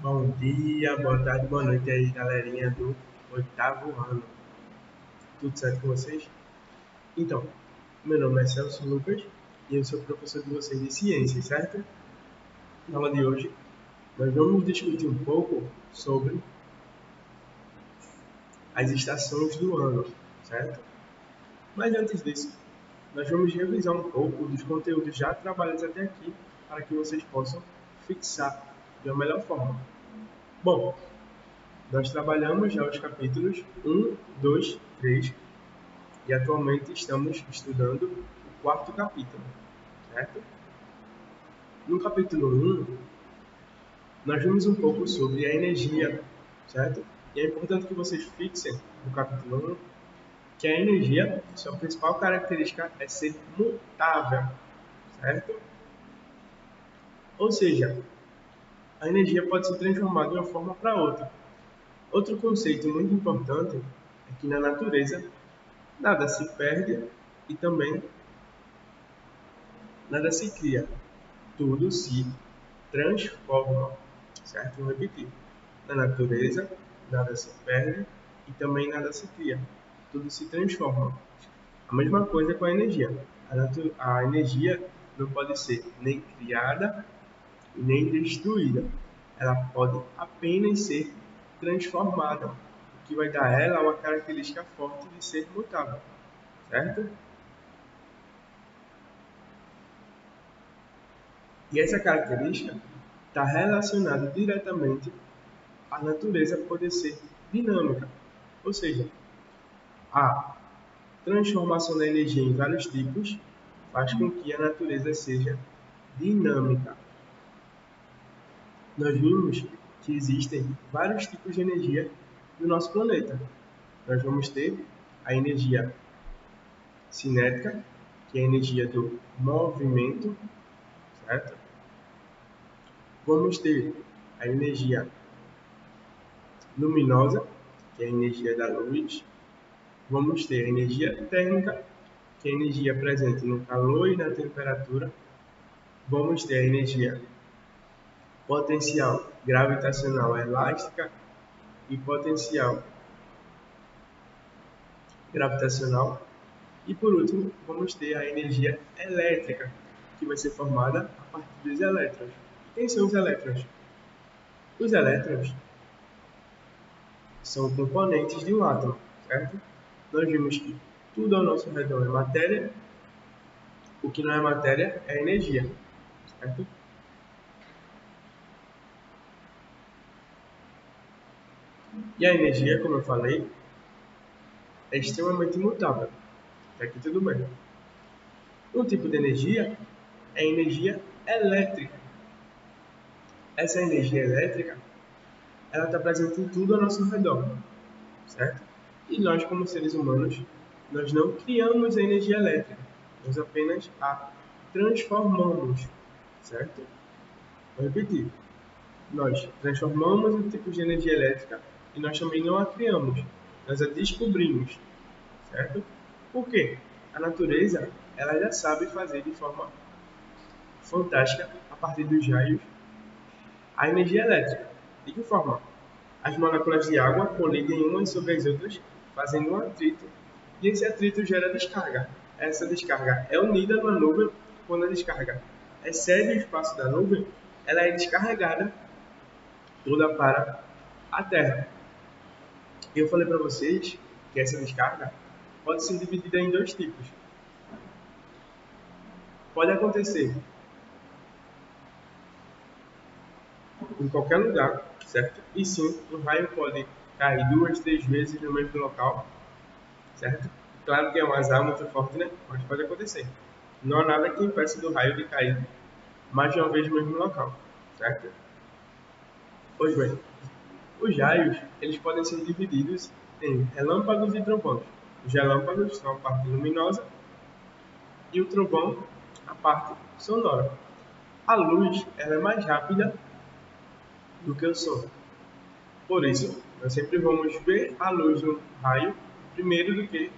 Bom dia, boa tarde, boa noite aí, galerinha do oitavo ano. Tudo certo com vocês? Então, meu nome é Celso Lucas e eu sou professor de vocês de ciências, certo? Na aula de hoje, nós vamos discutir um pouco sobre as estações do ano, certo? Mas antes disso, nós vamos revisar um pouco dos conteúdos já trabalhados até aqui para que vocês possam fixar de uma melhor forma. Bom, nós trabalhamos já os capítulos 1, 2, 3 e atualmente estamos estudando o quarto capítulo, certo? No capítulo 1, nós vimos um pouco sobre a energia, certo? E é importante que vocês fixem no capítulo 1 que a energia, sua principal característica é ser mutável, certo? Ou seja, a energia pode se transformar de uma forma para outra. Outro conceito muito importante é que na natureza nada se perde e também nada se cria, tudo se transforma, certo? Vou repetir. Na natureza, nada se perde e também nada se cria, tudo se transforma. A mesma coisa com a energia. A energia não pode ser nem criada e nem destruída. Ela pode apenas ser transformada, o que vai dar a ela uma característica forte de ser mutável, certo? E essa característica está relacionada diretamente à natureza poder ser dinâmica, ou seja, a transformação da energia em vários tipos faz com que a natureza seja dinâmica. Nós vimos que existem vários tipos de energia no nosso planeta. Nós vamos ter a energia cinética, que é a energia do movimento, certo? Vamos ter a energia luminosa, que é a energia da luz. Vamos ter a energia térmica, que é a energia presente no calor e na temperatura. Vamos ter a energia potencial gravitacional elástica e potencial gravitacional. E por último, vamos ter a energia elétrica, que vai ser formada a partir dos elétrons. Quem são os elétrons? Os elétrons são componentes de um átomo, certo? Nós vimos que tudo ao nosso redor é matéria, o que não é matéria é energia, certo? E a energia, como eu falei, é extremamente imutável. Até aqui tudo bem. Um tipo de energia é a energia elétrica. Essa energia elétrica, ela está presente em tudo ao nosso redor, certo? E nós, como seres humanos, nós não criamos a energia elétrica, nós apenas a transformamos, certo? Vou repetir. Nós transformamos o tipo de energia elétrica e nós também não a criamos, nós a descobrimos, certo? Por quê? A natureza, ela já sabe fazer de forma fantástica, a partir dos raios, a energia elétrica. De que forma? As moléculas de água colidem umas sobre as outras, fazendo um atrito, e esse atrito gera descarga. Essa descarga é unida numa nuvem. Quando a descarga excede o espaço da nuvem, ela é descarregada toda para a Terra. Eu falei para vocês que essa descarga pode ser dividida em dois tipos. Pode acontecer em qualquer lugar, certo? E sim, um raio pode cair 2, 3 vezes no mesmo local, certo? Claro que é um azar muito forte, né? Mas pode acontecer. Não há nada que impeça do raio de cair mais de uma vez no mesmo local, certo? Pois bem, os raios, eles podem ser divididos em relâmpagos e trovões. Os relâmpagos são a parte luminosa e o trovão a parte sonora. A luz, ela é mais rápida do que o som. Por isso, nós sempre vamos ver a luz no raio primeiro do que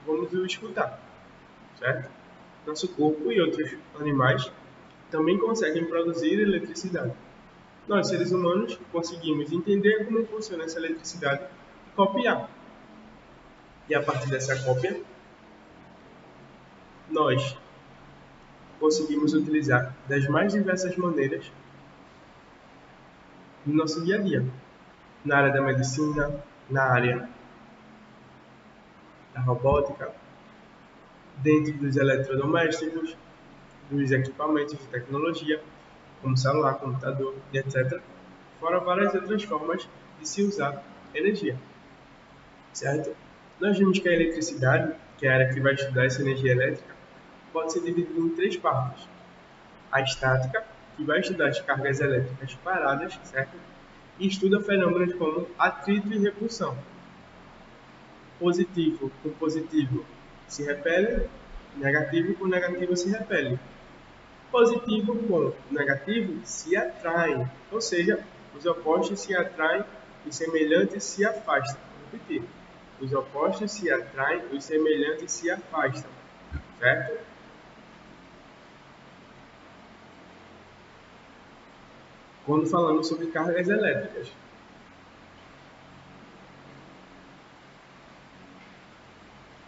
vamos o escutar, certo? Nosso corpo e outros animais também conseguem produzir eletricidade. nós, seres humanos, conseguimos entender como funciona essa eletricidade e copiar. E a partir dessa cópia, nós conseguimos utilizar das mais diversas maneiras no nosso dia a dia. Na área da medicina, na área da robótica, dentro dos eletrodomésticos, dos equipamentos de tecnologia, como celular, computador e etc. Fora várias outras formas de se usar energia, certo? Nós vimos que a eletricidade, que é a área que vai estudar essa energia elétrica, pode ser dividida em 3 partes. A estática, que vai estudar as cargas elétricas paradas, certo? E estuda fenômenos como atrito e repulsão. Positivo com positivo se repele, negativo com negativo se repele. Positivo com negativo se atraem, ou seja, os opostos se atraem, os semelhantes se afastam. Vou repetir. Os opostos se atraem, os semelhantes se afastam, certo? Quando falamos sobre cargas elétricas.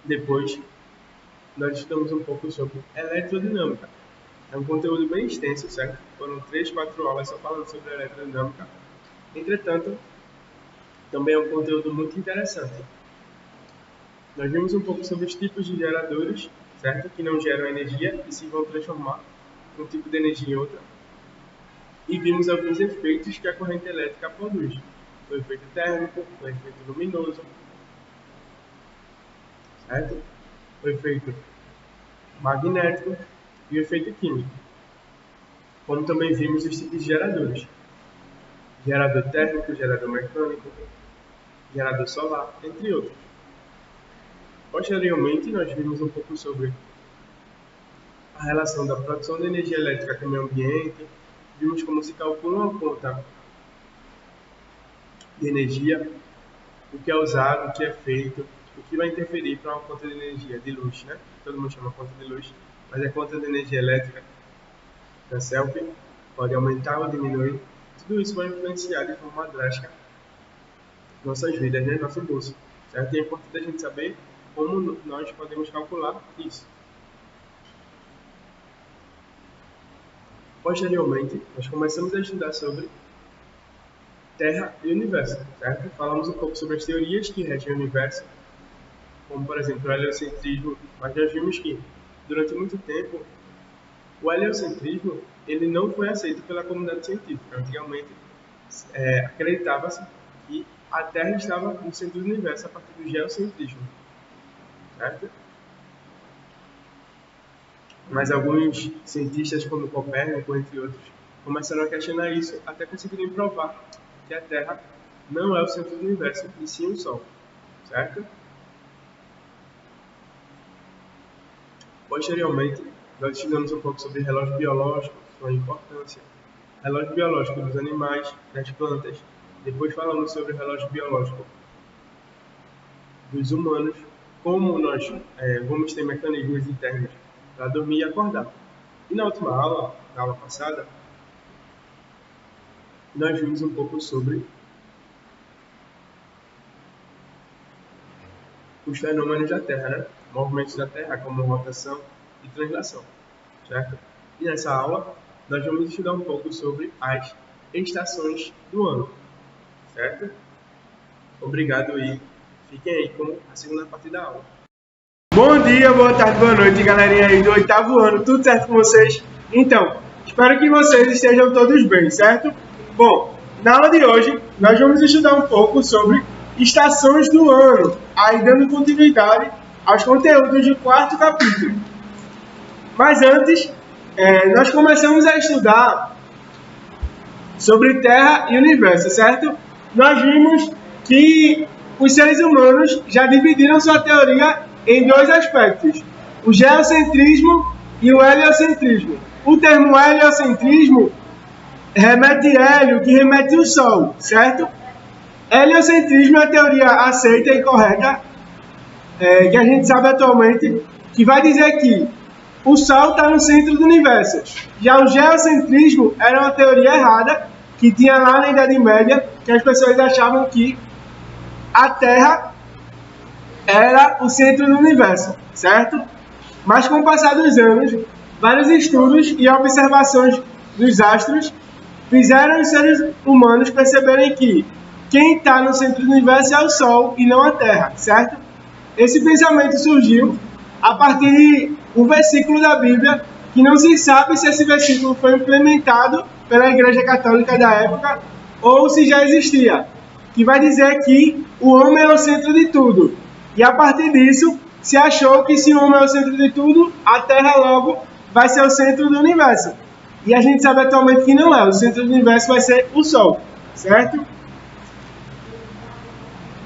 Depois, nós estudamos um pouco sobre eletrodinâmica. É um conteúdo bem extenso, certo? Foram 3, 4 aulas só falando sobre eletrodinâmica. Entretanto, também é um conteúdo muito interessante. Nós vimos um pouco sobre os tipos de geradores, certo? Que não geram energia e se vão transformar de um tipo de energia em outra. E vimos alguns efeitos que a corrente elétrica produz. O efeito térmico, o efeito luminoso, certo? O efeito magnético e o efeito químico. Como também vimos os tipos de geradores. Gerador térmico, gerador mecânico, gerador solar, entre outros. Posteriormente, nós vimos um pouco sobre a relação da produção de energia elétrica com o meio ambiente, vimos como se calcula uma conta de energia, o que é usado, o que é feito, o que vai interferir para uma conta de energia de luz, né? Todo mundo chama conta de luz, mas a conta de energia elétrica da CELP pode aumentar ou diminuir. Tudo isso vai influenciar de forma drástica nossas vidas, né? Nosso bolso, certo? E é importante a gente saber como nós podemos calcular isso. Posteriormente, nós começamos a estudar sobre Terra e Universo, certo? Falamos um pouco sobre as teorias que regem o Universo, como, por exemplo, o heliocentrismo, mas nós vimos que, durante muito tempo, o heliocentrismo ele não foi aceito pela comunidade científica. Antigamente, acreditava-se que a Terra estava no centro do Universo a partir do geocentrismo, certo? Mas alguns cientistas, como Copérnico, entre outros, começaram a questionar isso até conseguirem provar que a Terra não é o centro do Universo, e sim o Sol, certo? Posteriormente, nós estudamos um pouco sobre relógio biológico, sua importância, relógio biológico dos animais, das plantas. Depois falamos sobre o relógio biológico dos humanos, como nós vamos ter mecanismos internos para dormir e acordar. E na última aula, na aula passada, nós vimos um pouco sobre os fenômenos da Terra, né? Movimentos da Terra, como rotação e translação, certo? E nessa aula, nós vamos estudar um pouco sobre as estações do ano, certo? Obrigado e fiquem aí com a segunda parte da aula. Bom dia, boa tarde, boa noite, galerinha aí do 8º ano, tudo certo com vocês? Então, espero que vocês estejam todos bem, certo? Bom, na aula de hoje, nós vamos estudar um pouco sobre estações do ano, aí dando continuidade aos conteúdos do 4º capítulo. Mas antes, nós começamos a estudar sobre Terra e Universo, certo? Nós vimos que os seres humanos já dividiram sua teoria em 2 aspectos, o geocentrismo e o heliocentrismo. O termo heliocentrismo remete hélio, que remete ao Sol, certo? Heliocentrismo é a teoria aceita e correta, que a gente sabe atualmente, que vai dizer que o Sol está no centro do Universo. Já o geocentrismo era uma teoria errada, que tinha lá na Idade Média, que as pessoas achavam que a Terra era o centro do universo, certo? Mas com o passar dos anos, vários estudos e observações dos astros fizeram os seres humanos perceberem que quem está no centro do universo é o Sol e não a Terra, certo? Esse pensamento surgiu a partir de um versículo da Bíblia que não se sabe se esse versículo foi implementado pela Igreja Católica da época ou se já existia, que vai dizer que o homem é o centro de tudo. E a partir disso, se achou que se o homem é o centro de tudo, a Terra logo vai ser o centro do universo. E a gente sabe atualmente que não é, o centro do universo vai ser o Sol, certo?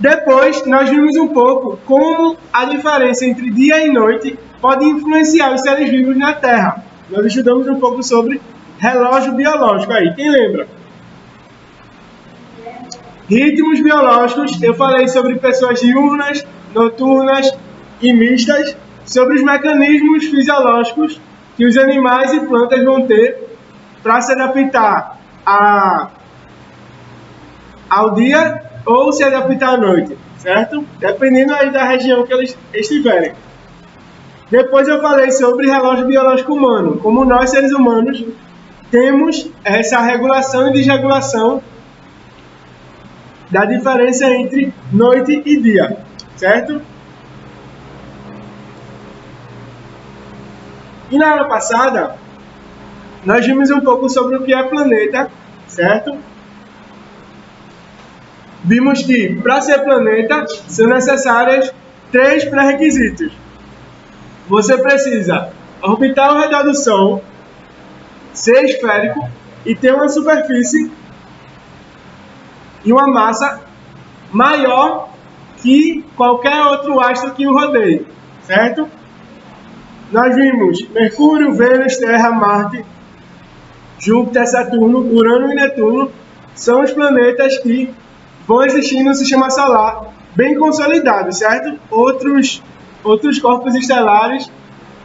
Depois, nós vimos um pouco como a diferença entre dia e noite pode influenciar os seres vivos na Terra. Nós estudamos um pouco sobre relógio biológico aí, quem lembra? Ritmos biológicos, eu falei sobre pessoas diurnas, noturnas e mistas, sobre os mecanismos fisiológicos que os animais e plantas vão ter para se adaptar ao dia ou se adaptar à noite, certo? Dependendo aí da região que eles estiverem. Depois eu falei sobre relógio biológico humano, como nós seres humanos temos essa regulação e desregulação da diferença entre noite e dia, certo? E na aula passada, nós vimos um pouco sobre o que é planeta, certo? Vimos que, para ser planeta, são necessários 3 pré-requisitos. Você precisa orbitar ao redor do Sol, ser esférico e ter uma superfície e uma massa maior que qualquer outro astro que o rodeie, certo? Nós vimos Mercúrio, Vênus, Terra, Marte, Júpiter, Saturno, Urano e Netuno são os planetas que vão existir no Sistema Solar bem consolidados, certo? Outros corpos estelares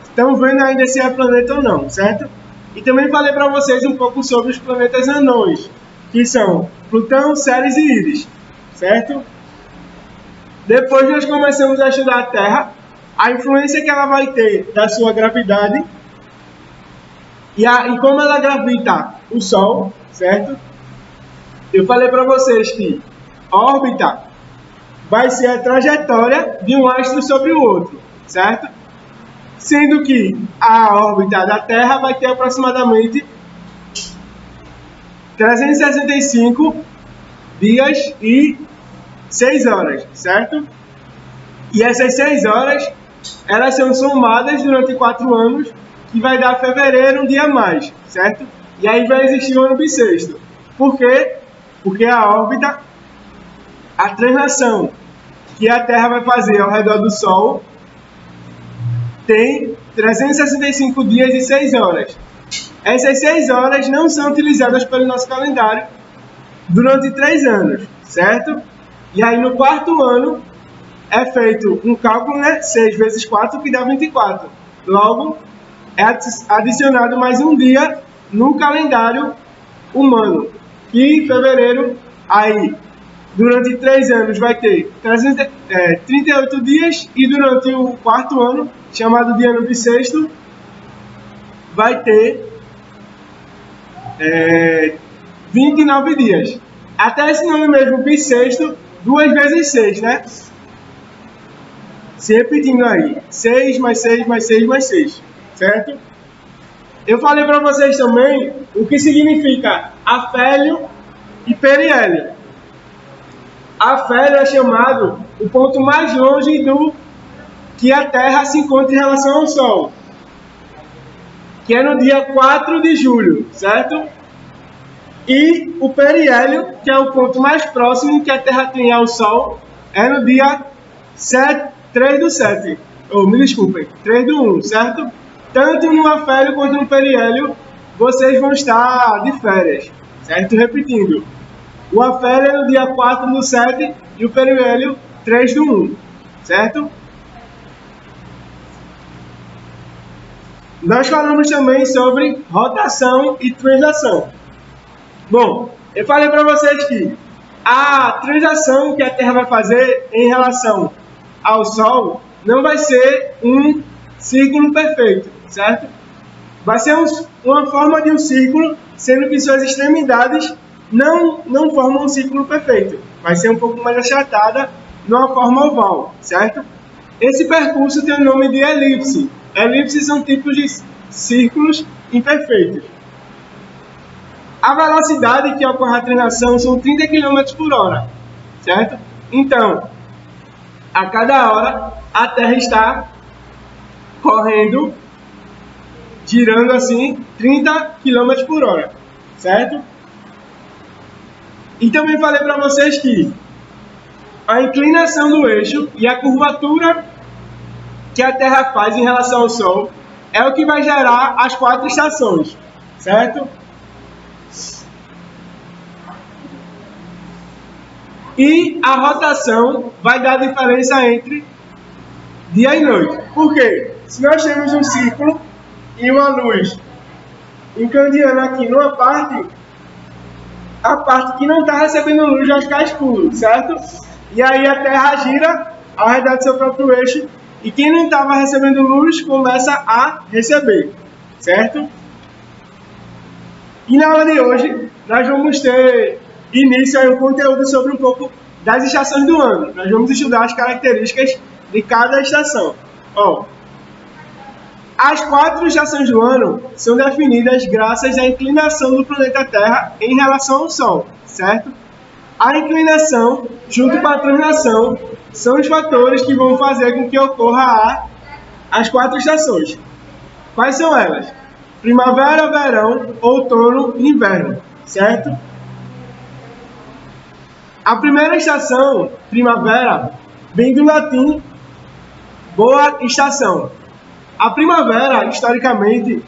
estão vendo ainda se é planeta ou não, certo? E também falei para vocês um pouco sobre os planetas anões, que são Plutão, Ceres e Íris, certo? Depois nós começamos a estudar a Terra, a influência que ela vai ter da sua gravidade e como ela gravita o Sol, certo? Eu falei para vocês que a órbita vai ser a trajetória de um astro sobre o outro, certo? Sendo que a órbita da Terra vai ter aproximadamente 365 dias e 6 horas, certo? E essas 6 horas, elas são somadas durante 4 anos, que vai dar fevereiro um dia a mais, certo? E aí vai existir o ano bissexto. Por quê? Porque a órbita, a translação que a Terra vai fazer ao redor do Sol, tem 365 dias e 6 horas. Essas 6 horas não são utilizadas pelo nosso calendário durante 3 anos, certo? E aí no 4º ano é feito um cálculo, né? 6 vezes 4, que dá 24. Logo, é adicionado mais um dia no calendário humano. E fevereiro, aí, durante 3 anos vai ter 38 dias e durante o 4º ano, chamado de ano bissexto, vai ter 29 dias. Até esse nome mesmo, bissexto, 2 vezes 6, né? Se repetindo aí, 6 mais 6 mais 6 mais 6, certo? Eu falei para vocês também o que significa afélio e periélio. Afélio é chamado o ponto mais longe do que a Terra se encontra em relação ao Sol, que é no dia 4 de julho, certo? E o periélio, que é o ponto mais próximo que a Terra tem ao Sol, é no dia 3 do 7. Me desculpem, 3 do 1, certo? Tanto no afélio quanto no periélio, vocês vão estar de férias, certo? Repetindo, o afélio é no dia 4 do 7 e o periélio 3 do 1, certo? Nós falamos também sobre rotação e translação. Bom, Eu falei para vocês que a transação que a Terra vai fazer em relação ao Sol não vai ser um círculo perfeito, certo? Vai ser uma forma de um círculo, sendo que suas extremidades não formam um círculo perfeito. Vai ser um pouco mais achatada, numa forma oval, certo? Esse percurso tem o nome de elipse. Elipses são tipos de círculos imperfeitos. A velocidade que ocorre a translação são 30 km por hora, certo? Então, a cada hora, a Terra está correndo, girando assim, 30 km por hora, certo? E também falei para vocês que a inclinação do eixo e a curvatura que a Terra faz em relação ao Sol é o que vai gerar as 4 estações, certo? E a rotação vai dar a diferença entre dia e noite. Por quê? Se nós temos um círculo e uma luz encandeando aqui numa parte, a parte que não está recebendo luz vai ficar escuro, certo? E aí a Terra gira ao redor do seu próprio eixo e quem não estava recebendo luz começa a receber, certo? E na aula de hoje nós vamos ter início aí um conteúdo sobre um pouco das estações do ano. Nós vamos estudar as características de cada estação. Ó, as 4 estações do ano são definidas graças à inclinação do planeta Terra em relação ao Sol, certo? A inclinação, junto com a translação, são os fatores que vão fazer com que ocorra as 4 estações. Quais são elas? Primavera, verão, outono e inverno, certo? A primeira estação, primavera, vem do latim boa estação. A primavera, historicamente,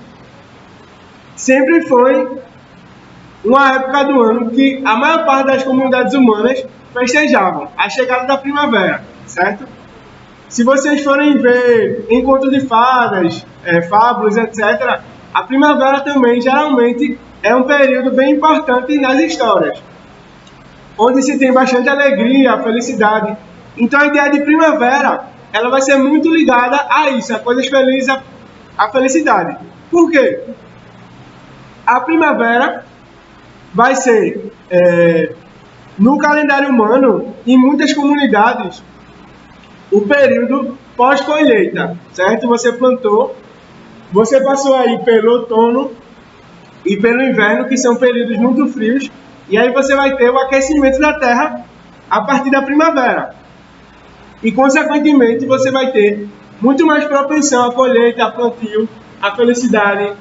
sempre foi uma época do ano que a maior parte das comunidades humanas festejavam a chegada da primavera, certo? Se vocês forem ver em contos de fadas, fábulas, etc., a primavera também, geralmente, é um período bem importante nas histórias, onde se tem bastante alegria, felicidade. Então a ideia de primavera, ela vai ser muito ligada a isso, a coisas felizes, a felicidade. Por quê? A primavera vai ser, no calendário humano, em muitas comunidades, o período pós-colheita, certo? Você plantou, você passou aí pelo outono e pelo inverno, que são períodos muito frios, e aí você vai ter o aquecimento da Terra a partir da primavera. E, consequentemente, você vai ter muito mais propensão à colheita, a plantio, à felicidade,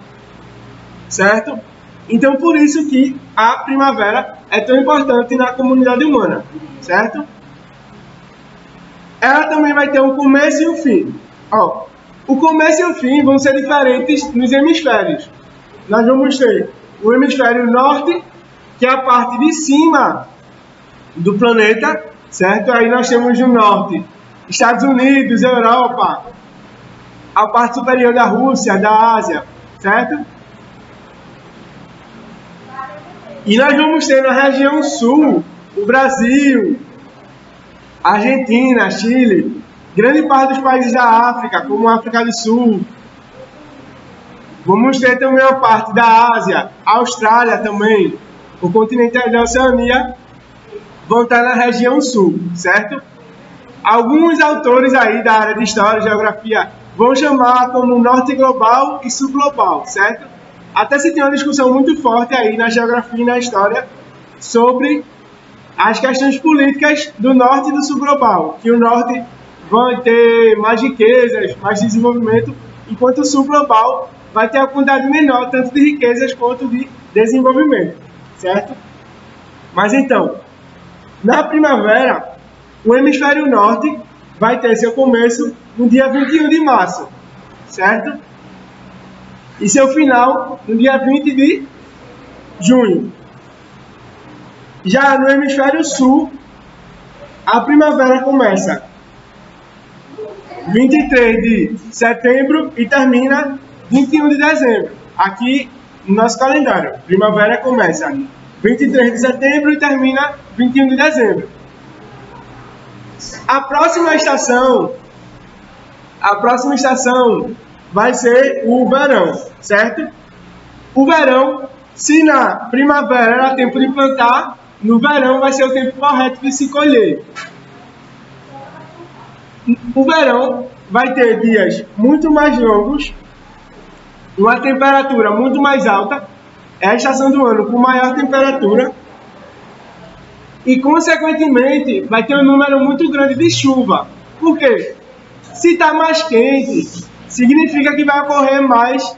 certo? Então, por isso que a primavera é tão importante na comunidade humana, certo? Ela também vai ter um começo e um fim. Ó, o começo e o fim vão ser diferentes nos hemisférios. Nós vamos ter o hemisfério norte, que é a parte de cima do planeta, certo? Aí nós temos no norte Estados Unidos, Europa, a parte superior da Rússia, da Ásia, certo? E nós vamos ter na região sul o Brasil, Argentina, Chile, grande parte dos países da África, como a África do Sul. Vamos ter também a parte da Ásia, Austrália também, o continente da Oceania, vão estar na região sul, certo? Alguns autores aí da área de história e geografia vão chamar como norte global e sul global, certo? Até se tem uma discussão muito forte aí na geografia e na história sobre as questões políticas do norte e do sul global, que o norte vai ter mais riquezas, mais desenvolvimento, enquanto o sul global vai ter a quantidade menor, tanto de riquezas quanto de desenvolvimento, certo? Mas então, na primavera, o hemisfério norte vai ter seu começo no dia 21 de março, certo? E seu final no dia 20 de junho. Já no hemisfério sul, a primavera começa 23 de setembro e termina 21 de dezembro. Aqui no nosso calendário, primavera começa 23 de setembro e termina 21 de dezembro. A próxima estação vai ser o verão, certo? O verão, se na primavera era tempo de plantar, no verão vai ser o tempo correto de se colher. O verão vai ter dias muito mais longos, uma temperatura muito mais alta, é a estação do ano com maior temperatura e, consequentemente, vai ter um número muito grande de chuva. Por quê? Se está mais quente, significa que vai ocorrer mais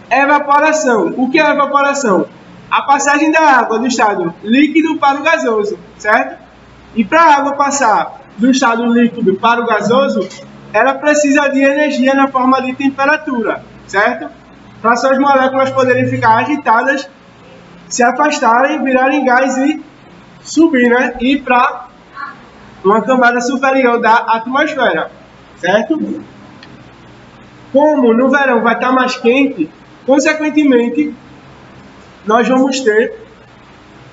evaporação. O que é evaporação? A passagem da água do estado líquido para o gasoso, certo? E para a água passar do estado líquido para o gasoso, ela precisa de energia na forma de temperatura, certo? Para suas moléculas poderem ficar agitadas, se afastarem, virarem gás e subir, né? E ir para uma camada superior da atmosfera, certo? Como no verão vai estar mais quente, consequentemente, nós vamos ter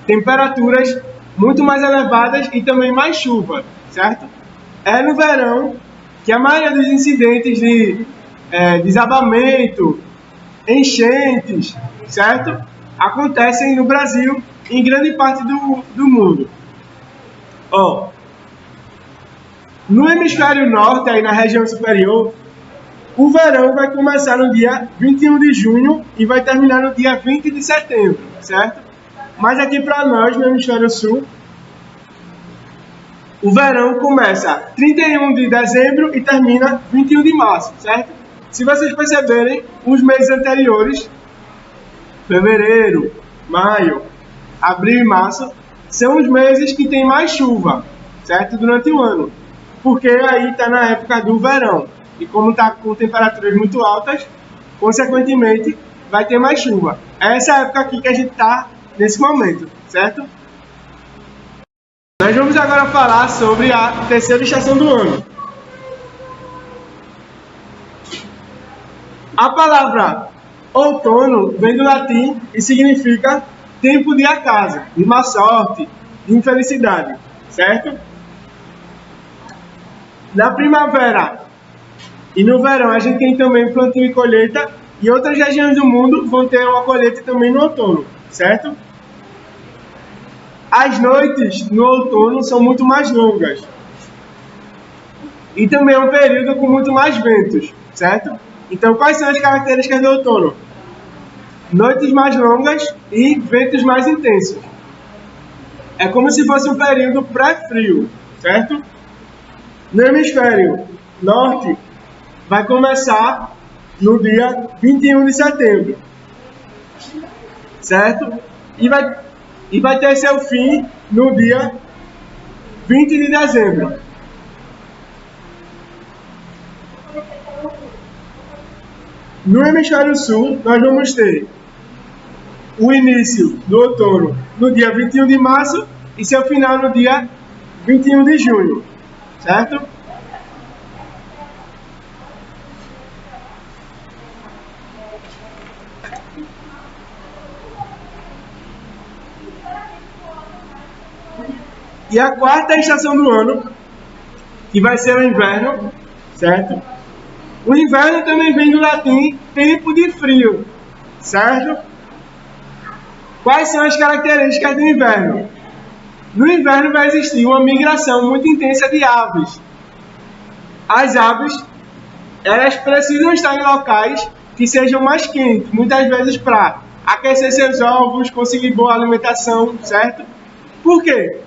temperaturas muito mais elevadas e também mais chuva, certo? É no verão que a maioria dos incidentes de desabamento, enchentes, certo? Acontecem no Brasil e em grande parte do mundo. No hemisfério norte, aí na região superior, o verão vai começar no dia 21 de junho e vai terminar no dia 20 de setembro, certo? Mas aqui para nós, no hemisfério sul, o verão começa 31 de dezembro e termina 21 de março, certo? Se vocês perceberem, os meses anteriores, fevereiro, maio, abril e março, são os meses que tem mais chuva, certo? Durante o ano. Porque aí está na época do verão. E como está com temperaturas muito altas, consequentemente, vai ter mais chuva. É essa época aqui que a gente está nesse momento, certo? Nós vamos agora falar sobre a terceira estação do ano. A palavra outono vem do latim e significa tempo de acaso, de má sorte, de infelicidade, certo? Na primavera e no verão a gente tem também plantio e colheita, e outras regiões do mundo vão ter uma colheita também no outono, certo? As noites no outono são muito mais longas e também é um período com muito mais ventos, certo? Então, quais são as características do outono? Noites mais longas e ventos mais intensos. É como se fosse um período pré-frio, certo? No hemisfério norte, vai começar no dia 21 de setembro, certo? E vai ter seu fim no dia 20 de dezembro. No hemisfério sul, nós vamos ter o início do outono no dia 21 de março e seu final no dia 21 de junho, certo? E a quarta estação do ano, que vai ser o inverno, certo? O inverno também vem do latim tempo de frio, certo? Quais são as características do inverno? No inverno vai existir uma migração muito intensa de aves. As aves, elas precisam estar em locais que sejam mais quentes, muitas vezes para aquecer seus ovos, conseguir boa alimentação, certo? Por quê?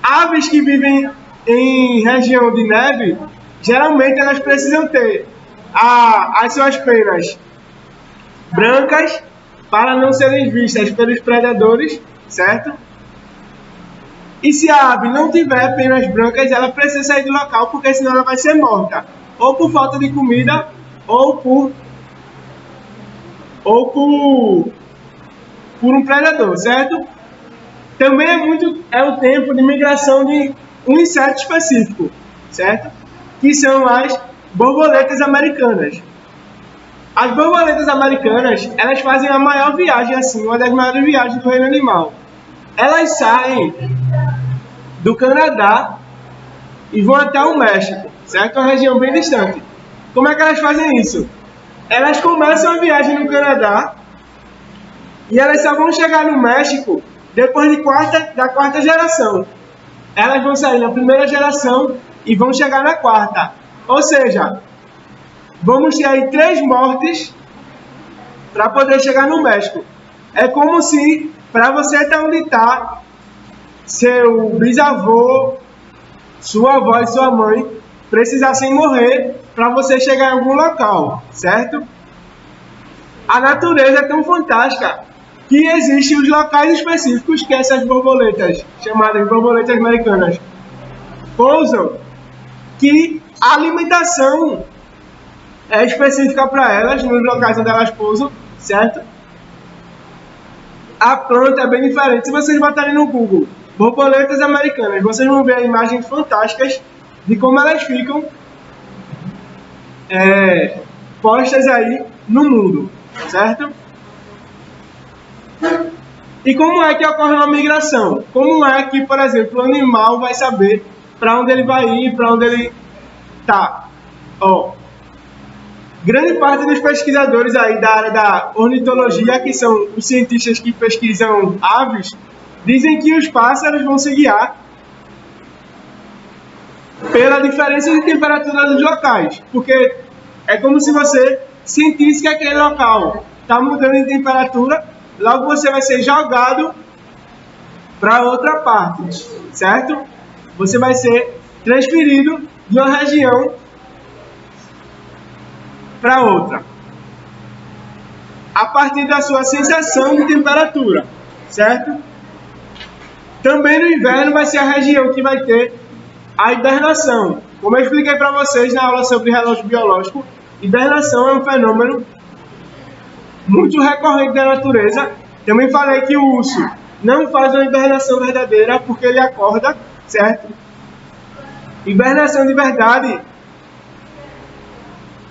Aves que vivem em região de neve, geralmente elas precisam ter as suas penas brancas para não serem vistas pelos predadores, certo? E se a ave não tiver penas brancas, ela precisa sair do local, porque senão ela vai ser morta, ou por falta de comida, ou por um predador, certo? Também é o tempo de migração de um inseto específico, certo? Que são as borboletas americanas. As borboletas americanas, elas fazem a maior viagem, assim, uma das maiores viagens do reino animal. Elas saem do Canadá e vão até o México, certo? Uma região bem distante. Como é que elas fazem isso? Elas começam a viagem no Canadá e elas só vão chegar no México depois da quarta geração. Elas vão sair na primeira geração e vão chegar na quarta. Ou seja, vamos ter aí 3 mortes para poder chegar no México. É como se, para você estar onde está, seu bisavô, sua avó e sua mãe precisassem morrer para você chegar em algum local, certo? A natureza é tão fantástica que existem os locais específicos que essas borboletas, chamadas borboletas americanas, pousam, que a alimentação é específica para elas, nos locais onde elas pousam, certo? A planta é bem diferente. Se vocês botarem no Google borboletas americanas, vocês vão ver imagens fantásticas de como elas ficam postas aí no mundo, certo? E como é que ocorre uma migração? Como é que, por exemplo, o animal vai saber para onde ele vai ir, para onde ele está? Grande parte dos pesquisadores aí da área da ornitologia, que são os cientistas que pesquisam aves, dizem que os pássaros vão se guiar pela diferença de temperatura dos locais, porque é como se você sentisse que aquele local está mudando de temperatura, logo você vai ser jogado para outra parte, certo? Você vai ser transferido de uma região para outra, a partir da sua sensação de temperatura, certo? Também no inverno vai ser a região que vai ter a hibernação. Como eu expliquei para vocês na aula sobre relógio biológico, hibernação é um fenômeno muito recorrente da natureza. Também falei que o urso não faz uma hibernação verdadeira porque ele acorda, certo? Hibernação de verdade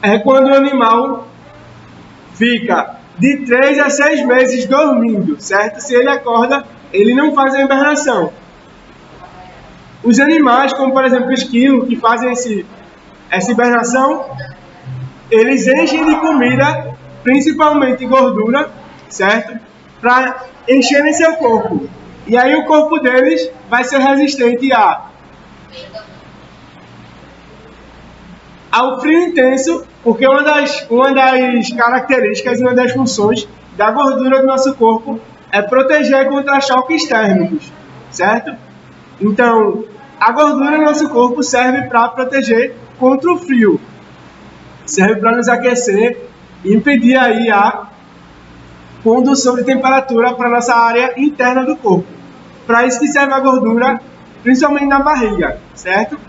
é quando o animal fica de 3 a 6 meses dormindo, certo? Se ele acorda, ele não faz a hibernação. Os animais, como por exemplo o esquilo, que fazem essa hibernação, eles enchem de comida, principalmente gordura, certo? Para encherem seu corpo. E aí o corpo deles vai ser resistente ao frio intenso, porque uma das características, uma das funções da gordura do nosso corpo é proteger contra choques térmicos, certo? Então, a gordura do nosso corpo serve para proteger contra o frio, serve para nos aquecer e impedir aí a condução de temperatura para a nossa área interna do corpo. Para isso que serve a gordura, principalmente na barriga, certo?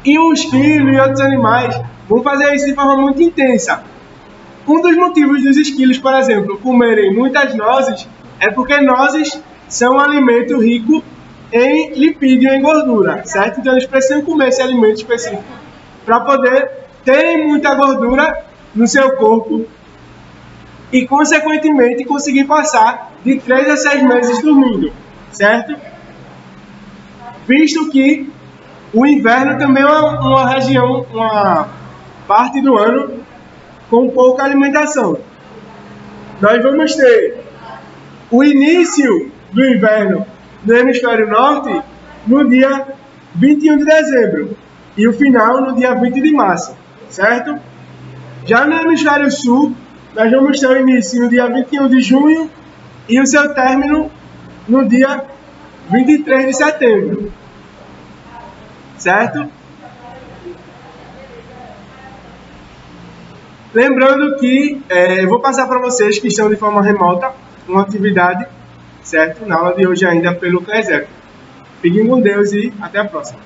E o esquilo e outros animais vão fazer isso de forma muito intensa. Um dos motivos dos esquilos, por exemplo, comerem muitas nozes é porque nozes são um alimento rico em lipídio e em gordura, certo? Então eles precisam comer esse alimento específico para poder terem muita gordura no seu corpo e, consequentemente, conseguir passar de 3 a 6 meses dormindo, certo? Visto que o inverno também é uma parte do ano com pouca alimentação. Nós vamos ter o início do inverno no hemisfério norte no dia 21 de dezembro e o final no dia 20 de março, certo? Já no hemisfério sul, nós vamos ter o início no dia 21 de junho e o seu término no dia 23 de setembro, certo? Lembrando que eu vou passar para vocês que estão de forma remota uma atividade, certo? Na aula de hoje ainda pelo ClassEco. Fiquem com Deus e até a próxima.